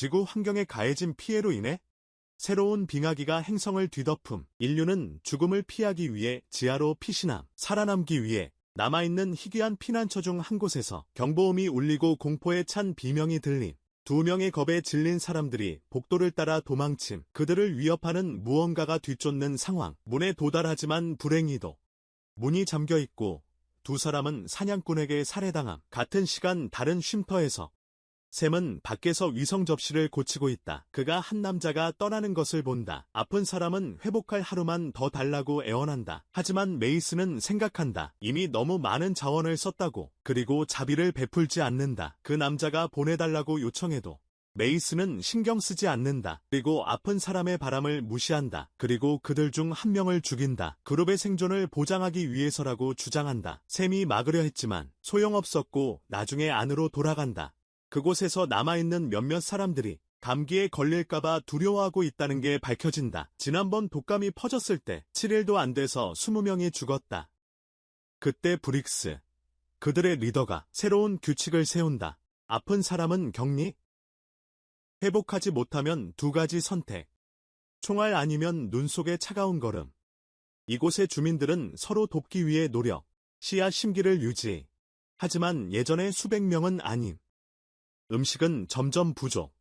지구 환경에 가해진 피해로 인해 새로운 빙하기가 행성을 뒤덮음. 인류는 죽음을 피하기 위해 지하로 피신함. 살아남기 위해 남아있는 희귀한 피난처 중 한 곳에서 경보음이 울리고 공포에 찬 비명이 들림. 두 명의 겁에 질린 사람들이 복도를 따라 도망침. 그들을 위협하는 무언가가 뒤쫓는 상황. 문에 도달하지만 불행히도 문이 잠겨있고 두 사람은 사냥꾼에게 살해당함. 같은 시간 다른 쉼터에서 샘은 밖에서 위성 접시를 고치고 있다. 그가 한 남자가 떠나는 것을 본다. 아픈 사람은 회복할 하루만 더 달라고 애원한다. 하지만 메이슨은 생각한다. 이미 너무 많은 자원을 썼다고. 그리고 자비를 베풀지 않는다. 그 남자가 보내달라고 요청해도 메이슨은 신경 쓰지 않는다. 그리고 아픈 사람의 바람을 무시한다. 그리고 그들 중 한 명을 죽인다. 그룹의 생존을 보장하기 위해서라고 주장한다. 샘이 막으려 했지만 소용없었고 나중에 안으로 돌아간다. 그곳에서 남아있는 몇몇 사람들이 감기에 걸릴까봐 두려워하고 있다는 게 밝혀진다. 지난번 독감이 퍼졌을 때 7일도 안 돼서 20명이 죽었다. 그때 브릭스, 그들의 리더가 새로운 규칙을 세운다. 아픈 사람은 격리? 회복하지 못하면 두 가지 선택. 총알 아니면 눈 속에 차가운 걸음. 이곳의 주민들은 서로 돕기 위해 노력, 씨앗 심기를 유지. 하지만 예전의 수백 명은 아님. 음식은 점점 부족.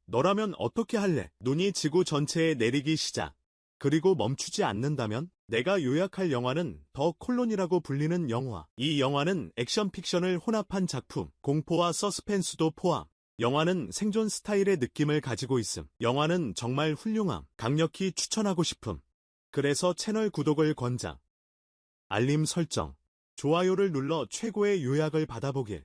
너라면 어떻게 할래? 눈이 지구 전체에 내리기 시작. 그리고 멈추지 않는다면? 내가 요약할 영화는 더 콜론이라고 불리는 영화. 이 영화는 액션 픽션을 혼합한 작품, 공포와 서스펜스도 포함. 영화는 생존 스타일의 느낌을 가지고 있음. 영화는 정말 훌륭함. 강력히 추천하고 싶음. 그래서 채널 구독을 권장. 알림 설정. 좋아요를 눌러 최고의 요약을 받아보길.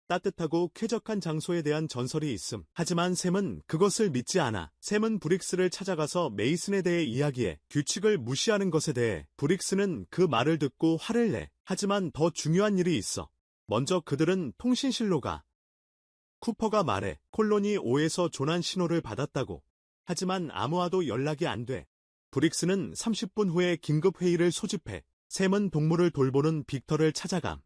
따뜻하고 쾌적한 장소에 대한 전설이 있음. 하지만 샘은 그것을 믿지 않아. 샘은 브릭스를 찾아가서 메이슨에 대해 이야기해. 규칙을 무시하는 것에 대해. 브릭스는 그 말을 듣고 화를 내. 하지만 더 중요한 일이 있어. 먼저 그들은 통신실로 가. 쿠퍼가 말해. 콜로니 5에서 조난 신호를 받았다고. 하지만 아무와도 연락이 안 돼. 브릭스는 30분 후에 긴급회의를 소집해. 샘은 동물을 돌보는 빅터를 찾아감.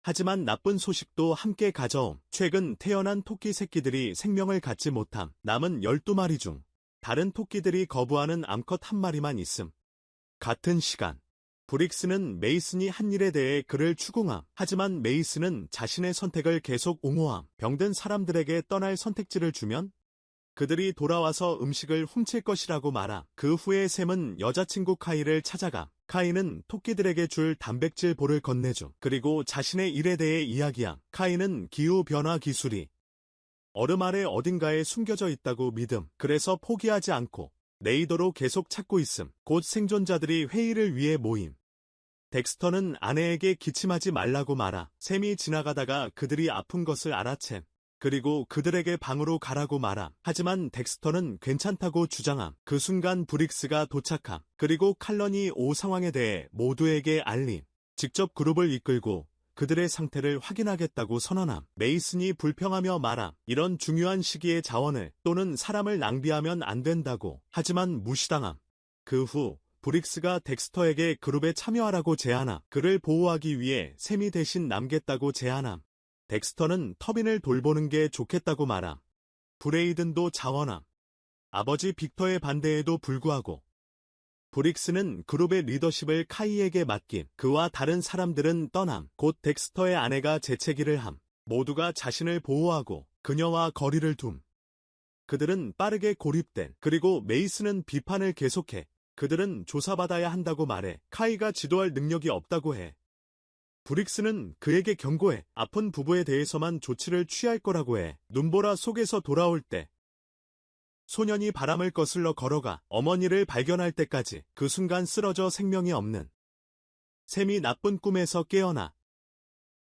하지만 나쁜 소식도 함께 가져옴. 최근 태어난 토끼 새끼들이 생명을 갖지 못함. 남은 12마리 중 다른 토끼들이 거부하는 암컷 한 마리만 있음. 같은 시간 브릭스는 메이슨이 한 일에 대해 그를 추궁함. 하지만 메이슨은 자신의 선택을 계속 옹호함. 병든 사람들에게 떠날 선택지를 주면 그들이 돌아와서 음식을 훔칠 것이라고 말함. 그 후에 샘은 여자친구 카이를 찾아감. 카이는 토끼들에게 줄 단백질 볼을 건네줌. 그리고 자신의 일에 대해 이야기함. 카이는 기후변화 기술이 얼음 아래 어딘가에 숨겨져 있다고 믿음. 그래서 포기하지 않고 레이더로 계속 찾고 있음. 곧 생존자들이 회의를 위해 모임. 덱스터는 아내에게 기침하지 말라고 말하. 샘이 지나가다가 그들이 아픈 것을 알아챔. 그리고 그들에게 방으로 가라고 말함. 하지만 덱스터는 괜찮다고 주장함. 그 순간 브릭스가 도착함. 그리고 칼런이 5 상황에 대해 모두에게 알림. 직접 그룹을 이끌고 그들의 상태를 확인하겠다고 선언함. 메이슨이 불평하며 말함. 이런 중요한 시기에 자원을 또는 사람을 낭비하면 안 된다고. 하지만 무시당함. 그 후 브릭스가 덱스터에게 그룹에 참여하라고 제안함. 그를 보호하기 위해 샘이 대신 남겠다고 제안함. 덱스터는 터빈을 돌보는 게 좋겠다고 말함. 브레이든도 자원함. 아버지 빅터의 반대에도 불구하고 브릭스는 그룹의 리더십을 카이에게 맡김. 그와 다른 사람들은 떠남. 곧 덱스터의 아내가 재채기를 함. 모두가 자신을 보호하고 그녀와 거리를 둠. 그들은 빠르게 고립된. 그리고 메이슨은 비판을 계속해. 그들은 조사받아야 한다고 말해. 카이가 지도할 능력이 없다고 해. 브릭스는 그에게 경고해. 아픈 부부에 대해서만 조치를 취할 거라고 해. 눈보라 속에서 돌아올 때 소년이 바람을 거슬러 걸어가 어머니를 발견할 때까지 그 순간 쓰러져 생명이 없는 샘이 나쁜 꿈에서 깨어나.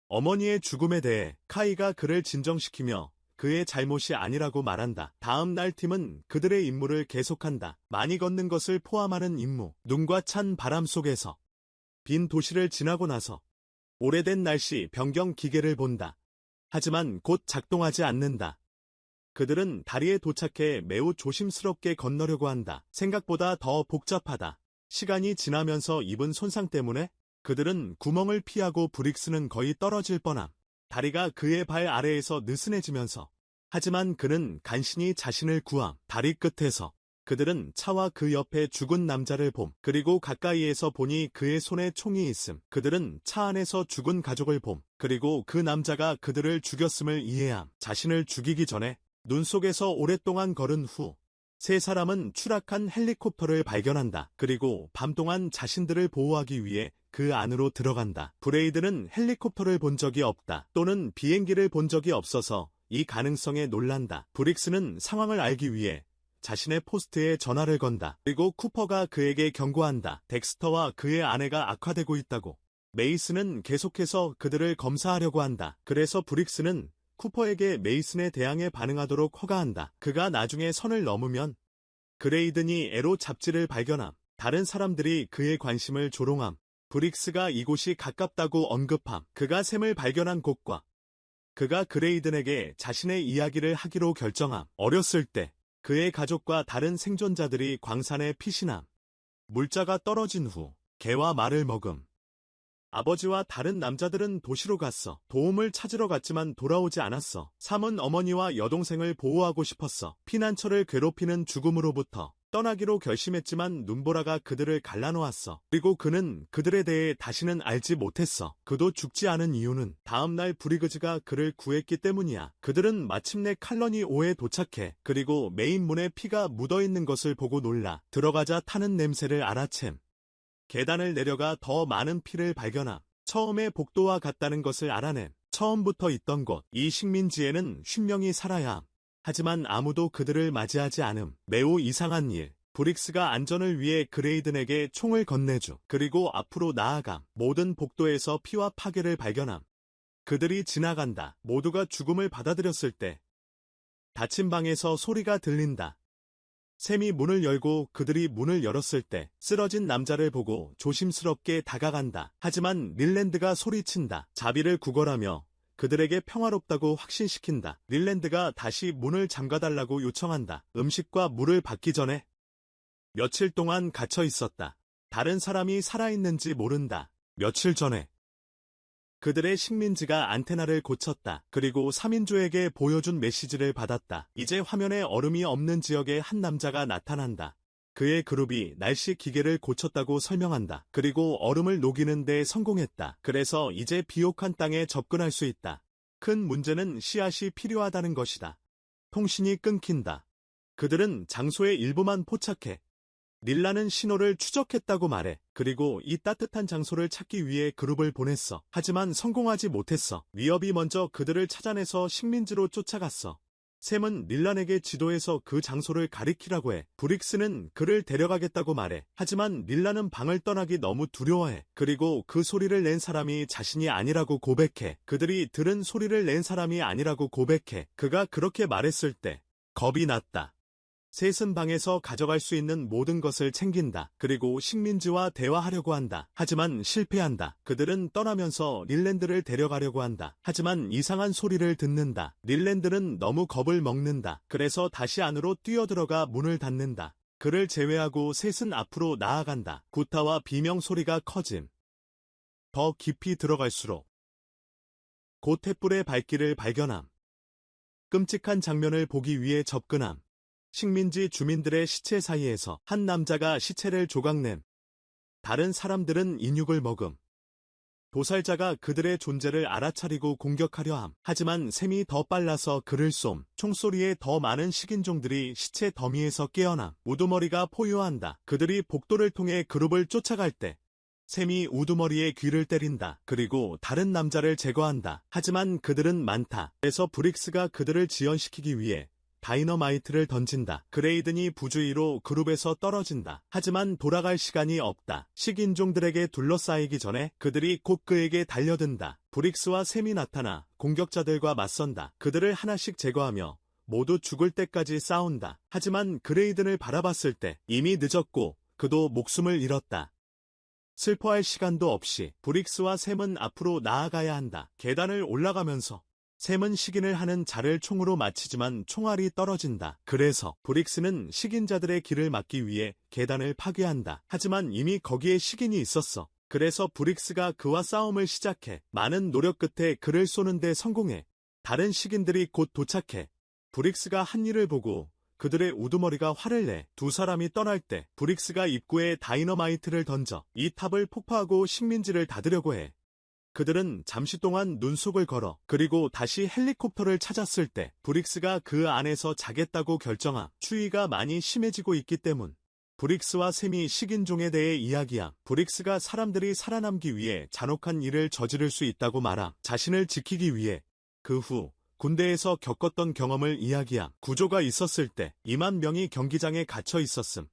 어머니의 죽음에 대해 카이가 그를 진정시키며 그의 잘못이 아니라고 말한다. 다음 날 팀은 그들의 임무를 계속한다. 많이 걷는 것을 포함하는 임무. 눈과 찬 바람 속에서 빈 도시를 지나고 나서 오래된 날씨 변경 기계를 본다. 하지만 곧 작동하지 않는다. 그들은 다리에 도착해 매우 조심스럽게 건너려고 한다. 생각보다 더 복잡하다. 시간이 지나면서 입은 손상 때문에 그들은 구멍을 피하고 브릭스는 거의 떨어질 뻔함. 다리가 그의 발 아래에서 느슨해지면서 하지만 그는 간신히 자신을 구함. 다리 끝에서 그들은 차와 그 옆에 죽은 남자를 봄. 그리고 가까이에서 보니 그의 손에 총이 있음. 그들은 차 안에서 죽은 가족을 봄. 그리고 그 남자가 그들을 죽였음을 이해함. 자신을 죽이기 전에 눈 속에서 오랫동안 걸은 후 세 사람은 추락한 헬리콥터를 발견한다. 그리고 밤 동안 자신들을 보호하기 위해 그 안으로 들어간다. 브레이드는 헬리콥터를 본 적이 없다. 또는 비행기를 본 적이 없어서 이 가능성에 놀란다. 브릭스는 상황을 알기 위해 자신의 포스트에 전화를 건다. 그리고 쿠퍼가 그에게 경고한다. 덱스터와 그의 아내가 악화되고 있다고. 메이슨은 계속해서 그들을 검사하려고 한다. 그래서 브릭스는 쿠퍼에게 메이슨에 대항해 반응하도록 허가한다. 그가 나중에 선을 넘으면 그레이든이 애로 잡지를 발견함. 다른 사람들이 그의 관심을 조롱함. 브릭스가 이곳이 가깝다고 언급함. 그가 샘을 발견한 곳과 그가 그레이든에게 자신의 이야기를 하기로 결정함. 어렸을 때 그의 가족과 다른 생존자들이 광산에 피신함. 물자가 떨어진 후 개와 말을 먹음. 아버지와 다른 남자들은 도시로 갔어. 도움을 찾으러 갔지만 돌아오지 않았어. 삼은 어머니와 여동생을 보호하고 싶었어. 피난처를 괴롭히는 죽음으로부터 떠나기로 결심했지만 눈보라가 그들을 갈라놓았어. 그리고 그는 그들에 대해 다시는 알지 못했어. 그도 죽지 않은 이유는 다음날 브리그즈가 그를 구했기 때문이야. 그들은 마침내 칼러니 5에 도착해. 그리고 메인 문에 피가 묻어있는 것을 보고 놀라. 들어가자 타는 냄새를 알아챔. 계단을 내려가 더 많은 피를 발견함. 처음에 복도와 같다는 것을 알아냄. 처음부터 있던 곳, 이 식민지에는 50명이 살아야 함. 하지만 아무도 그들을 맞이하지 않음. 매우 이상한 일. 브릭스가 안전을 위해 그레이든에게 총을 건네주. 그리고 앞으로 나아감. 모든 복도에서 피와 파괴를 발견함. 그들이 지나간다. 모두가 죽음을 받아들였을 때 닫힌 방에서 소리가 들린다. 샘이 문을 열고 그들이 문을 열었을 때 쓰러진 남자를 보고 조심스럽게 다가간다. 하지만 릴랜드가 소리친다. 자비를 구걸하며 그들에게 평화롭다고 확신시킨다. 릴랜드가 다시 문을 잠가달라고 요청한다. 음식과 물을 받기 전에 며칠 동안 갇혀 있었다. 다른 사람이 살아있는지 모른다. 며칠 전에 그들의 식민지가 안테나를 고쳤다. 그리고 3인조에게 보여준 메시지를 받았다. 이제 화면에 얼음이 없는 지역에 한 남자가 나타난다. 그의 그룹이 날씨 기계를 고쳤다고 설명한다. 그리고 얼음을 녹이는 데 성공했다. 그래서 이제 비옥한 땅에 접근할 수 있다. 큰 문제는 씨앗이 필요하다는 것이다. 통신이 끊긴다. 그들은 장소의 일부만 포착해 닐라는 신호를 추적했다고 말해. 그리고 이 따뜻한 장소를 찾기 위해 그룹을 보냈어. 하지만 성공하지 못했어. 위협이 먼저 그들을 찾아내서 식민지로 쫓아갔어. 샘은 닐란에게 지도에서 그 장소를 가리키라고 해. 브릭스는 그를 데려가겠다고 말해. 하지만 닐란은 방을 떠나기 너무 두려워해. 그리고 그 소리를 낸 사람이 자신이 아니라고 고백해. 그들이 들은 소리를 낸 사람이 아니라고 고백해. 그가 그렇게 말했을 때 겁이 났다. 셋은 방에서 가져갈 수 있는 모든 것을 챙긴다. 그리고 식민지와 대화하려고 한다. 하지만 실패한다. 그들은 떠나면서 릴랜드를 데려가려고 한다. 하지만 이상한 소리를 듣는다. 릴랜드는 너무 겁을 먹는다. 그래서 다시 안으로 뛰어들어가 문을 닫는다. 그를 제외하고 셋은 앞으로 나아간다. 구타와 비명 소리가 커짐. 더 깊이 들어갈수록 곧 횃불의 발길을 발견함. 끔찍한 장면을 보기 위해 접근함. 식민지 주민들의 시체 사이에서 한 남자가 시체를 조각냄. 다른 사람들은 인육을 먹음. 도살자가 그들의 존재를 알아차리고 공격하려 함. 하지만 샘이 더 빨라서 그를 쏨. 총소리에 더 많은 식인종들이 시체 더미에서 깨어남. 우두머리가 포효한다. 그들이 복도를 통해 그룹을 쫓아갈 때 샘이 우두머리에 귀를 때린다. 그리고 다른 남자를 제거한다. 하지만 그들은 많다. 그래서 브릭스가 그들을 지연시키기 위해 다이너마이트를 던진다. 그레이든이 부주의로 그룹에서 떨어진다. 하지만 돌아갈 시간이 없다. 식인종들에게 둘러싸이기 전에 그들이 곧 그에게 달려든다. 브릭스와 샘이 나타나 공격자들과 맞선다. 그들을 하나씩 제거하며 모두 죽을 때까지 싸운다. 하지만 그레이든을 바라봤을 때 이미 늦었고 그도 목숨을 잃었다. 슬퍼할 시간도 없이 브릭스와 샘은 앞으로 나아가야 한다. 계단을 올라가면서 샘은 식인을 하는 자를 총으로 맞히지만 총알이 떨어진다. 그래서 브릭스는 식인자들의 길을 막기 위해 계단을 파괴한다. 하지만 이미 거기에 식인이 있었어. 그래서 브릭스가 그와 싸움을 시작해. 많은 노력 끝에 그를 쏘는데 성공해. 다른 식인들이 곧 도착해. 브릭스가 한 일을 보고 그들의 우두머리가 화를 내 두 사람이 떠날 때 브릭스가 입구에 다이너마이트를 던져 이 탑을 폭파하고 식민지를 닫으려고 해. 그들은 잠시 동안 눈속을 걸어 그리고 다시 헬리콥터를 찾았을 때 브릭스가 그 안에서 자겠다고 결정함. 추위가 많이 심해지고 있기 때문. 브릭스와 샘이 식인종에 대해 이야기함. 브릭스가 사람들이 살아남기 위해 잔혹한 일을 저지를 수 있다고 말함. 자신을 지키기 위해 그 후 군대에서 겪었던 경험을 이야기함. 구조가 있었을 때 2만 명이 경기장에 갇혀 있었음.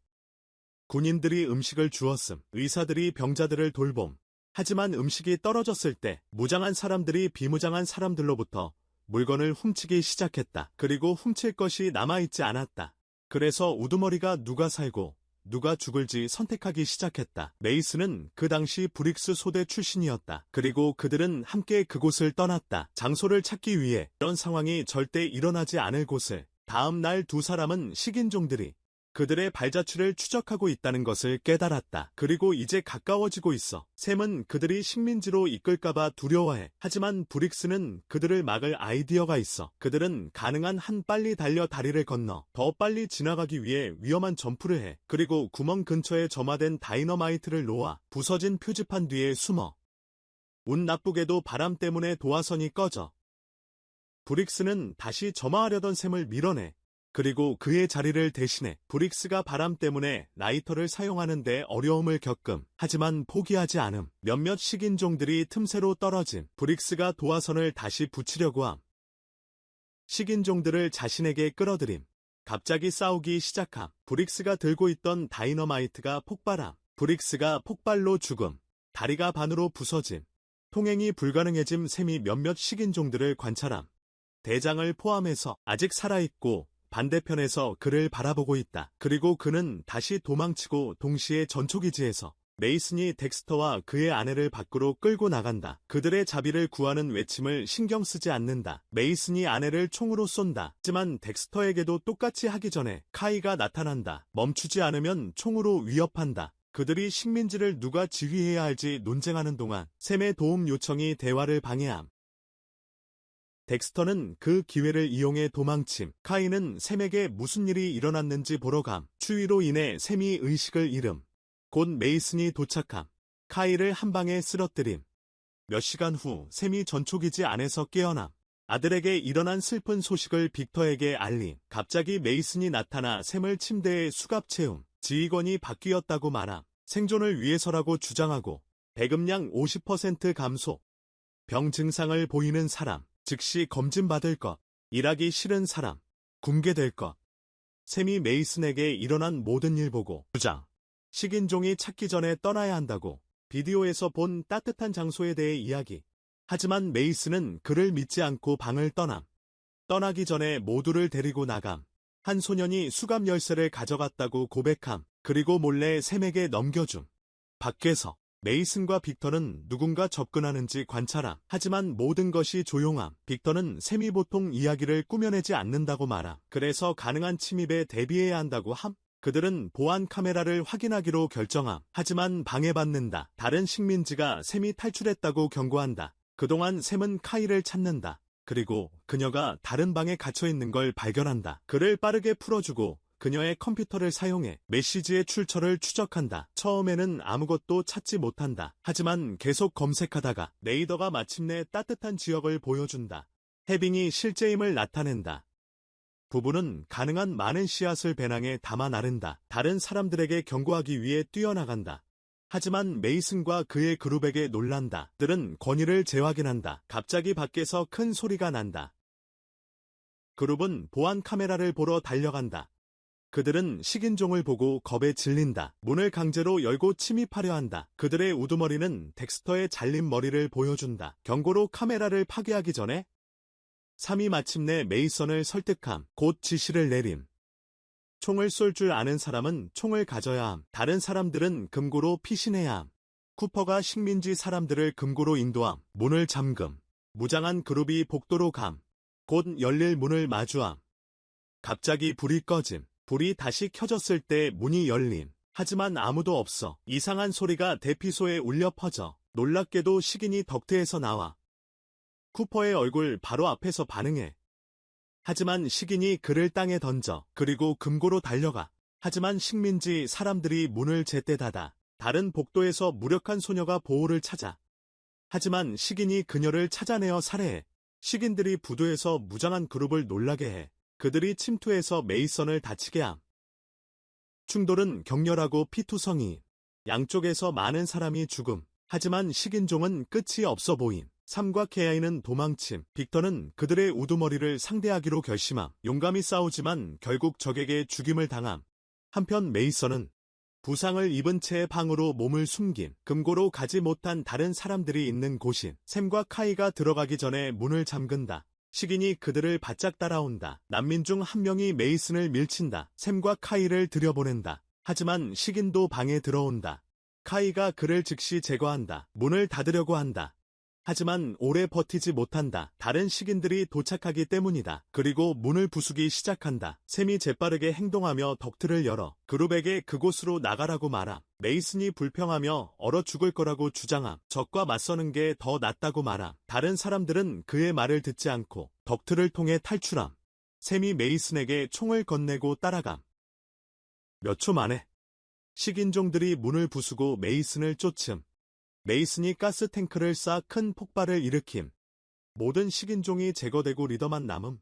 군인들이 음식을 주었음. 의사들이 병자들을 돌봄. 하지만 음식이 떨어졌을 때 무장한 사람들이 비무장한 사람들로부터 물건을 훔치기 시작했다. 그리고 훔칠 것이 남아있지 않았다. 그래서 우두머리가 누가 살고 누가 죽을지 선택하기 시작했다. 메이슨은 그 당시 브릭스 소대 출신이었다. 그리고 그들은 함께 그곳을 떠났다. 장소를 찾기 위해 이런 상황이 절대 일어나지 않을 곳을. 다음 날 두 사람은 식인종들이 그들의 발자취를 추적하고 있다는 것을 깨달았다. 그리고 이제 가까워지고 있어. 샘은 그들이 식민지로 이끌까봐 두려워해. 하지만 브릭스는 그들을 막을 아이디어가 있어. 그들은 가능한 한 빨리 달려 다리를 건너 더 빨리 지나가기 위해 위험한 점프를 해. 그리고 구멍 근처에 점화된 다이너마이트를 놓아 부서진 표지판 뒤에 숨어. 운 나쁘게도 바람 때문에 도화선이 꺼져. 브릭스는 다시 점화하려던 샘을 밀어내. 그리고 그의 자리를 대신해 브릭스가 바람 때문에 라이터를 사용하는 데 어려움을 겪음. 하지만 포기하지 않음. 몇몇 식인종들이 틈새로 떨어짐. 브릭스가 도화선을 다시 붙이려고 함. 식인종들을 자신에게 끌어들임. 갑자기 싸우기 시작함. 브릭스가 들고 있던 다이너마이트가 폭발함. 브릭스가 폭발로 죽음. 다리가 반으로 부서짐. 통행이 불가능해짐. 샘이 몇몇 식인종들을 관찰함. 대장을 포함해서 아직 살아있고 반대편에서 그를 바라보고 있다. 그리고 그는 다시 도망치고 동시에 전초기지에서 메이슨이 덱스터와 그의 아내를 밖으로 끌고 나간다. 그들의 자비를 구하는 외침을 신경 쓰지 않는다. 메이슨이 아내를 총으로 쏜다. 하지만 덱스터에게도 똑같이 하기 전에 카이가 나타난다. 멈추지 않으면 총으로 위협한다. 그들이 식민지를 누가 지휘해야 할지 논쟁하는 동안 샘의 도움 요청이 대화를 방해함. 덱스터는 그 기회를 이용해 도망침. 카이는 샘에게 무슨 일이 일어났는지 보러 감. 추위로 인해 샘이 의식을 잃음. 곧 메이슨이 도착함. 카이를 한 방에 쓰러뜨림. 몇 시간 후 샘이 전초기지 안에서 깨어남. 아들에게 일어난 슬픈 소식을 빅터에게 알림. 갑자기 메이슨이 나타나 샘을 침대에 수갑 채움. 지휘관이 바뀌었다고 말함. 생존을 위해서라고 주장하고 배급량 50% 감소. 병 증상을 보이는 사람. 즉시 검진받을 것, 일하기 싫은 사람, 굶게 것. 샘이 메이슨에게 일어난 모든 일 보고 주장. 식인종이 찾기 전에 떠나야 한다고 비디오에서 본 따뜻한 장소에 대해 이야기. 하지만 메이슨은 그를 믿지 않고 방을 떠남. 떠나기 전에 모두를 데리고 나감. 한 소년이 수갑 열쇠를 가져갔다고 고백함. 그리고 몰래 샘에게 넘겨줌. 밖에서 메이슨과 빅터는 누군가 접근하는지 관찰함. 하지만 모든 것이 조용함. 빅터는 샘이 보통 이야기를 꾸며내지 않는다고 말함. 그래서 가능한 침입에 대비해야 한다고 함. 그들은 보안 카메라를 확인하기로 결정함. 하지만 방해받는다. 다른 식민지가 샘이 탈출했다고 경고한다. 그동안 샘은 카이를 찾는다. 그리고 그녀가 다른 방에 갇혀있는 걸 발견한다. 그를 빠르게 풀어주고 그녀의 컴퓨터를 사용해 메시지의 출처를 추적한다. 처음에는 아무것도 찾지 못한다. 하지만 계속 검색하다가 레이더가 마침내 따뜻한 지역을 보여준다. 해빙이 실제임을 나타낸다. 부부는 가능한 많은 씨앗을 배낭에 담아 나른다. 다른 사람들에게 경고하기 위해 뛰어나간다. 하지만 메이슨과 그의 그룹에게 놀란다. 그들은 권위를 재확인한다. 갑자기 밖에서 큰 소리가 난다. 그룹은 보안 카메라를 보러 달려간다. 그들은 식인종을 보고 겁에 질린다. 문을 강제로 열고 침입하려 한다. 그들의 우두머리는 덱스터의 잘린 머리를 보여준다. 경고로 카메라를 파괴하기 전에 3이 마침내 메이슨을 설득함. 곧 지시를 내림. 총을 쏠 줄 아는 사람은 총을 가져야 함. 다른 사람들은 금고로 피신해야 함. 쿠퍼가 식민지 사람들을 금고로 인도함. 문을 잠금. 무장한 그룹이 복도로 감. 곧 열릴 문을 마주함. 갑자기 불이 꺼짐. 불이 다시 켜졌을 때 문이 열림. 하지만 아무도 없어. 이상한 소리가 대피소에 울려 퍼져. 놀랍게도 식인이 덕트에서 나와. 쿠퍼의 얼굴 바로 앞에서 반응해. 하지만 식인이 그를 땅에 던져 그리고 금고로 달려가. 하지만 식민지 사람들이 문을 제때 닫아. 다른 복도에서 무력한 소녀가 보호를 찾아. 하지만 식인이 그녀를 찾아내어 살해해. 식인들이 부두에서 무장한 그룹을 놀라게 해. 그들이 침투해서 메이선을 다치게 함. 충돌은 격렬하고 피투성이. 양쪽에서 많은 사람이 죽음. 하지만 식인종은 끝이 없어 보임. 삼과 케아이는 도망침. 빅터는 그들의 우두머리를 상대하기로 결심함. 용감히 싸우지만 결국 적에게 죽임을 당함. 한편 메이선은 부상을 입은 채 방으로 몸을 숨김. 금고로 가지 못한 다른 사람들이 있는 곳인 샘과 카이가 들어가기 전에 문을 잠근다. 식인이 그들을 바짝 따라온다. 난민 중 한 명이 메이슨을 밀친다. 샘과 카이를 들여보낸다. 하지만 식인도 방에 들어온다. 카이가 그를 즉시 제거한다. 문을 닫으려고 한다. 하지만 오래 버티지 못한다. 다른 식인들이 도착하기 때문이다. 그리고 문을 부수기 시작한다. 샘이 재빠르게 행동하며 덕트를 열어 그룹에게 그곳으로 나가라고 말함. 메이슨이 불평하며 얼어 죽을 거라고 주장함. 적과 맞서는 게 더 낫다고 말함. 다른 사람들은 그의 말을 듣지 않고 덕트를 통해 탈출함. 샘이 메이슨에게 총을 건네고 따라감. 몇 초 만에 식인종들이 문을 부수고 메이슨을 쫓음. 메이슨이 가스 탱크를 쏴 큰 폭발을 일으킴. 모든 식인종이 제거되고 리더만 남음.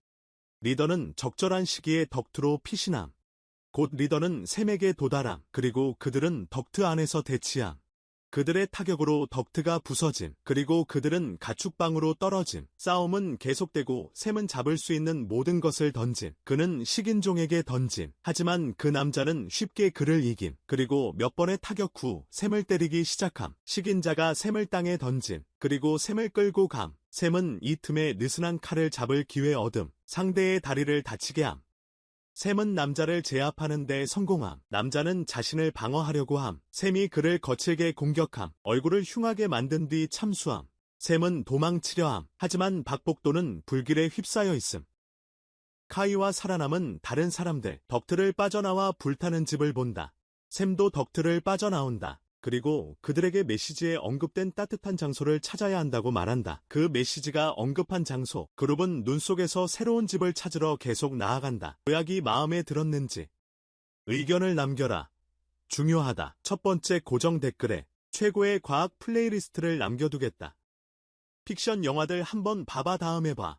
리더는 적절한 시기에 덕트로 피신함. 곧 리더는 샘에게 도달함. 그리고 그들은 덕트 안에서 대치함. 그들의 타격으로 덕트가 부서짐. 그리고 그들은 가축방으로 떨어짐. 싸움은 계속되고 샘은 잡을 수 있는 모든 것을 던짐. 그는 식인종에게 던짐. 하지만 그 남자는 쉽게 그를 이김. 그리고 몇 번의 타격 후 샘을 때리기 시작함. 식인자가 샘을 땅에 던짐. 그리고 샘을 끌고 감. 샘은 이 틈에 느슨한 칼을 잡을 기회 얻음. 상대의 다리를 다치게 함. 샘은 남자를 제압하는 데 성공함. 남자는 자신을 방어하려고 함. 샘이 그를 거칠게 공격함. 얼굴을 흉하게 만든 뒤 참수함. 샘은 도망치려 함. 하지만 박복도는 불길에 휩싸여 있음. 카이와 살아남은 다른 사람들, 덕트를 빠져나와 불타는 집을 본다. 샘도 덕트를 빠져나온다. 그리고 그들에게 메시지에 언급된 따뜻한 장소를 찾아야 한다고 말한다. 그 메시지가 언급한 장소, 그룹은 눈 속에서 새로운 집을 찾으러 계속 나아간다. 요약이 마음에 들었는지 의견을 남겨라. 중요하다. 첫 번째 고정 댓글에 최고의 과학 플레이리스트를 남겨두겠다. 픽션 영화들 한번 봐봐. 다음에 봐.